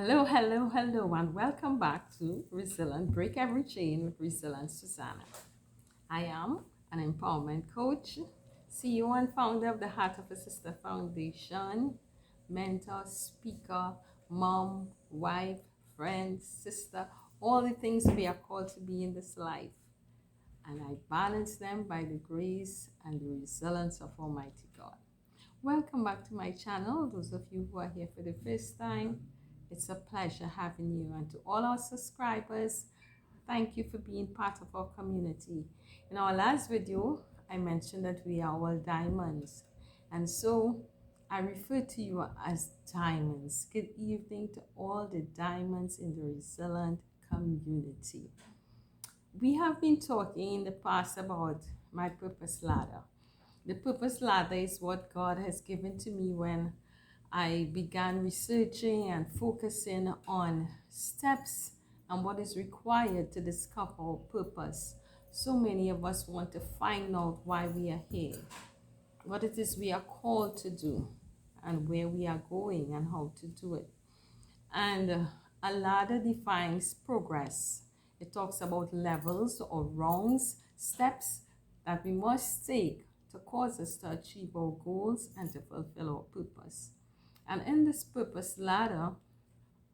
Hello, hello, hello, and welcome back to Resilient Break Every Chain with Resilient Susanna. I am an empowerment coach, CEO and founder of the Heart of a Sister Foundation, mentor, speaker, mom, wife, friend, sister, all the things we are called to be in this life. And I balance them by the grace and the resilience of Almighty God. Welcome back to my channel. Those of you who are here for the first time, it's a pleasure having you. And to all our subscribers, thank you for being part of our community. In our last video, I mentioned that we are all diamonds. And so I refer to you as diamonds. Good evening to all the diamonds in the resilient community. We have been talking in the past about my purpose ladder. The purpose ladder is what God has given to me when I began researching and focusing on steps and what is required to discover our purpose. So many of us want to find out why we are here, what it is we are called to do, and where we are going and how to do it. And a ladder defines progress. It talks about levels or rungs, steps that we must take to cause us to achieve our goals and to fulfill our purpose. And in this purpose ladder,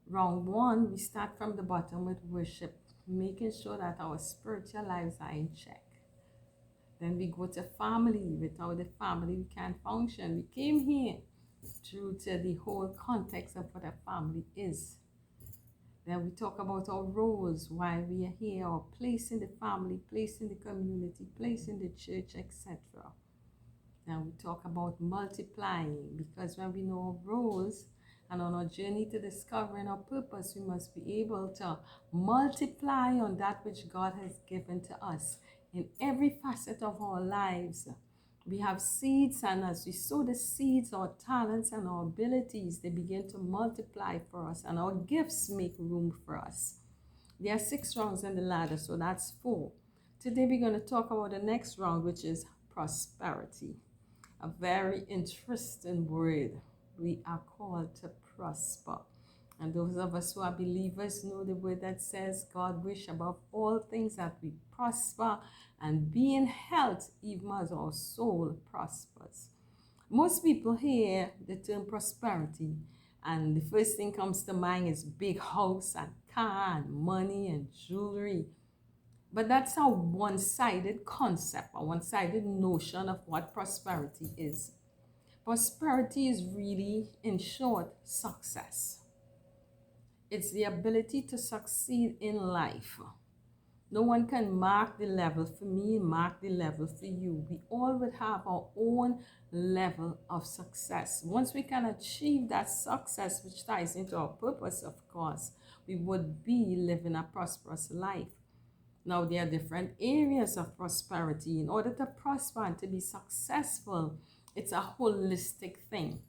round one, we start from the bottom with worship, making sure that our spiritual lives are in check. Then we go to family. Without the family, we can't function. We came here due to the whole context of what a family is. Then we talk about our roles, why we are here, our place in the family, place in the community, place in the church, etc. Then we talk about multiplying, because when we know our roles and on our journey to discovering our purpose, we must be able to multiply on that which God has given to us in every facet of our lives. We have seeds, and as we sow the seeds, our talents and our abilities, they begin to multiply for us, and our gifts make room for us. There are 6 rounds in the ladder, so that's 4. Today we're going to talk about the next round, which is prosperity. A very interesting word. We are called to prosper. And those of us who are believers know the word that says God wish above all things that we prosper and be in health even as our soul prospers. Most people hear the term prosperity and the first thing comes to mind is big house and car and money and jewelry. But that's a one-sided concept, a one-sided notion of what prosperity is. Prosperity is really, in short, success. It's the ability to succeed in life. No one can mark the level for me, mark the level for you. We all would have our own level of success. Once we can achieve that success, which ties into our purpose, of course, we would be living a prosperous life. Now, there are different areas of prosperity. In order to prosper and to be successful, it's a holistic thing.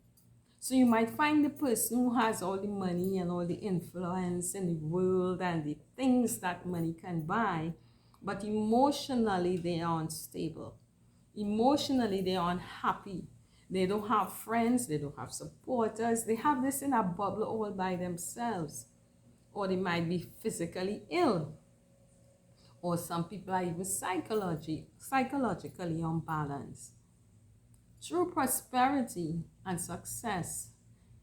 So you might find the person who has all the money and all the influence in the world and the things that money can buy, but emotionally they are unstable. Emotionally they are unhappy. They don't have friends, they don't have supporters. They have this in a bubble all by themselves. Or they might be physically ill. Or some people are even psychologically unbalanced. True prosperity and success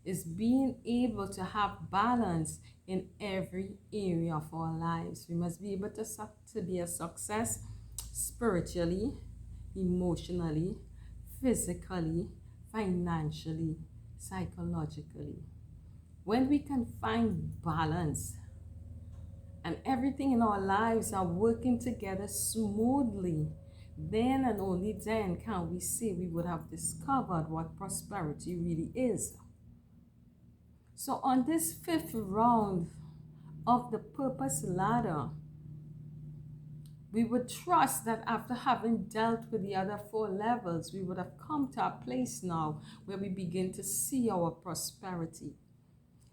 is being able to have balance in every area of our lives. We must be able to be a success spiritually, emotionally, physically, financially, psychologically. When we can find balance and everything in our lives are working together smoothly, then and only then can we say we would have discovered what prosperity really is. So on this 5th round of the purpose ladder, we would trust that after having dealt with the other 4 levels, we would have come to a place now where we begin to see our prosperity.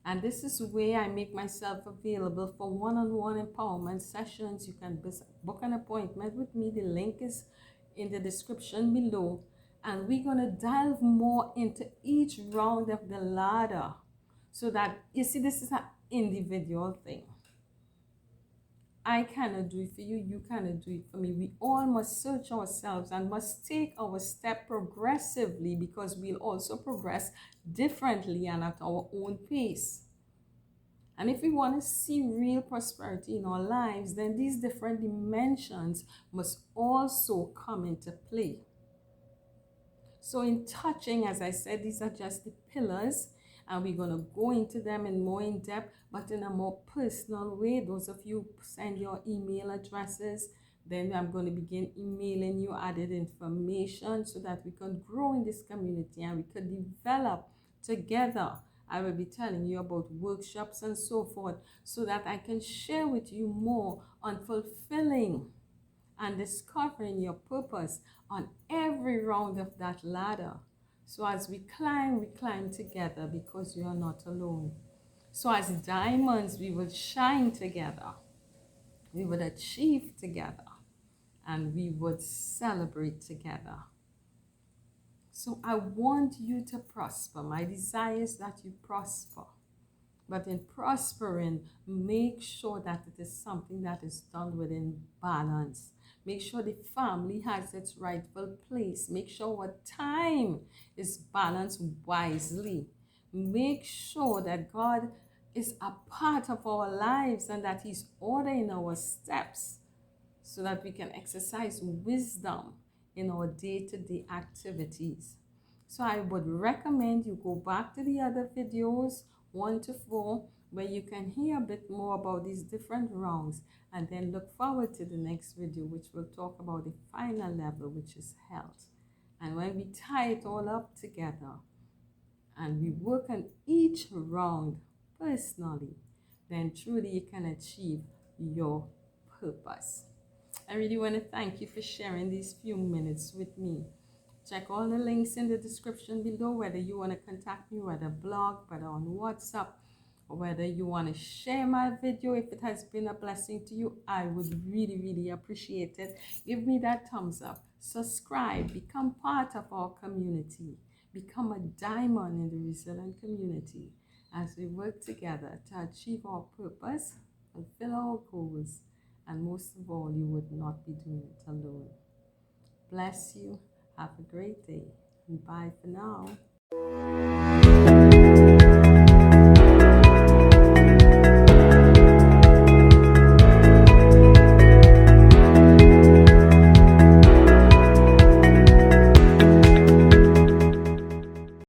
And this is where I make myself available for one-on-one empowerment sessions. You can book an appointment with me. The link is in the description below. And we're going to delve more into each round of the ladder. So that, you see, this is individual thing. I cannot do it for you, you cannot do it for me. We all must search ourselves and must take our step progressively, because we'll also progress differently and at our own pace. And if we want to see real prosperity in our lives, then these different dimensions must also come into play. So in touching, as I said, these are just the pillars, and we're going to go into them in more in depth, but in a more personal way. Those of you send your email addresses, then I'm going to begin emailing you added information so that we can grow in this community and we could develop together. I will be telling you about workshops and so forth, so that I can share with you more on fulfilling and discovering your purpose on every round of that ladder. So as we climb together, because we are not alone. So as diamonds, we will shine together, we would achieve together, and we would celebrate together. So I want you to prosper. My desire is that you prosper. But in prospering, make sure that it is something that is done within balance. Make sure the family has its rightful place. Make sure what time is balanced wisely. Make sure that God is a part of our lives and that He's ordering our steps, so that we can exercise wisdom in our day-to-day activities. So I would recommend you go back to the other videos 1 to 4, where you can hear a bit more about these different rounds, and then look forward to the next video, which will talk about the final level, which is health. And when we tie it all up together and we work on each round personally, then truly you can achieve your purpose. I really want to thank you for sharing these few minutes with me. Check all the links in the description below, whether you want to contact me, whether blog, whether on WhatsApp, or whether you want to share my video. If it has been a blessing to you, I would really appreciate it. Give me that thumbs up. Subscribe. Become part of our community. Become a diamond in the resilient community as we work together to achieve our purpose, fulfill our goals, and most of all, you would not be doing it alone. Bless you. Have a great day. And bye for now.